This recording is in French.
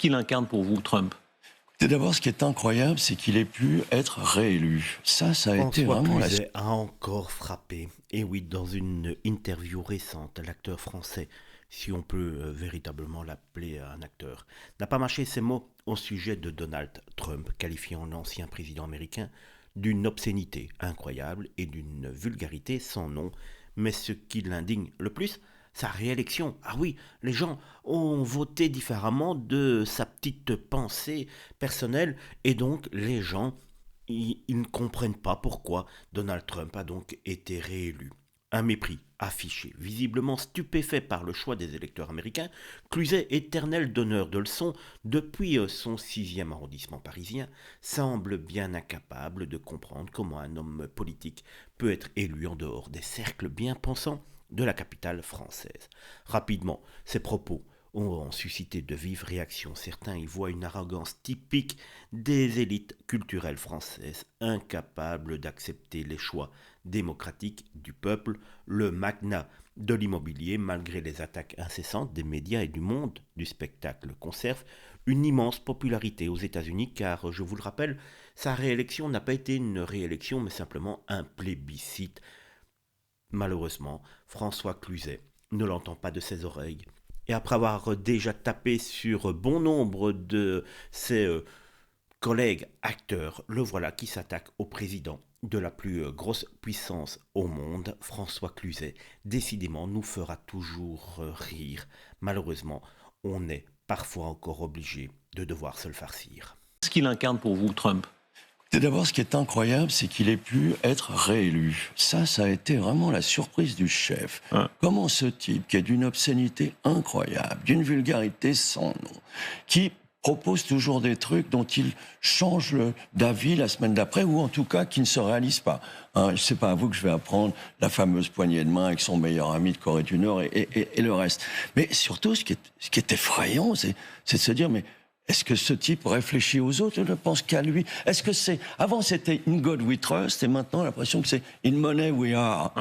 qu'il incarne pour vous, Trump? Et d'abord, ce qui est incroyable, c'est qu'il ait pu être réélu. Ça a été François vraiment Cluzet a encore frappé. Et oui, dans une interview récente, l'acteur français, si on peut véritablement l'appeler un acteur, n'a pas mâché ses mots au sujet de Donald Trump, qualifiant l'ancien président américain d'une obscénité incroyable et d'une vulgarité sans nom. Mais ce qui l'indigne le plus, sa réélection. Ah oui, les gens ont voté différemment de sa petite pensée personnelle et donc les gens ils ne comprennent pas pourquoi Donald Trump a donc été réélu. Un mépris affiché, visiblement stupéfait par le choix des électeurs américains, Cluzet, éternel donneur de leçons depuis son 6e arrondissement parisien, semble bien incapable de comprendre comment un homme politique peut être élu en dehors des cercles bien pensants de la capitale française. Rapidement, ses propos ont suscité de vives réactions. Certains y voient une arrogance typique des élites culturelles françaises, incapables d'accepter les choix démocratiques du peuple, le magnat de l'immobilier, malgré les attaques incessantes des médias et du monde du spectacle, conserve une immense popularité aux États-Unis car, je vous le rappelle, sa réélection n'a pas été une réélection mais simplement un plébiscite. Malheureusement, François Cluzet ne l'entend pas de ses oreilles. Et après avoir déjà tapé sur bon nombre de ses collègues acteurs, le voilà qui s'attaque au président de la plus grosse puissance au monde, François Cluzet. Décidément, nous fera toujours rire. Malheureusement, on est parfois encore obligé de devoir se le farcir. Qu'est-ce qu'il incarne pour vous, Trump? Et d'abord, ce qui est incroyable, c'est qu'il ait pu être réélu. Ça a été vraiment la surprise du chef. Comment ce type, qui est d'une obscénité incroyable, d'une vulgarité sans nom, qui propose toujours des trucs dont il change d'avis la semaine d'après, ou en tout cas qui ne se réalisent pas. C'est pas à vous que je vais apprendre la fameuse poignée de main avec son meilleur ami de Corée du Nord et le reste. Mais surtout, ce qui est effrayant, c'est de se dire, mais est-ce que ce type réfléchit aux autres? Il ne pense qu'à lui. Est-ce que avant c'était In God We Trust et maintenant l'impression que c'est In Money We Are.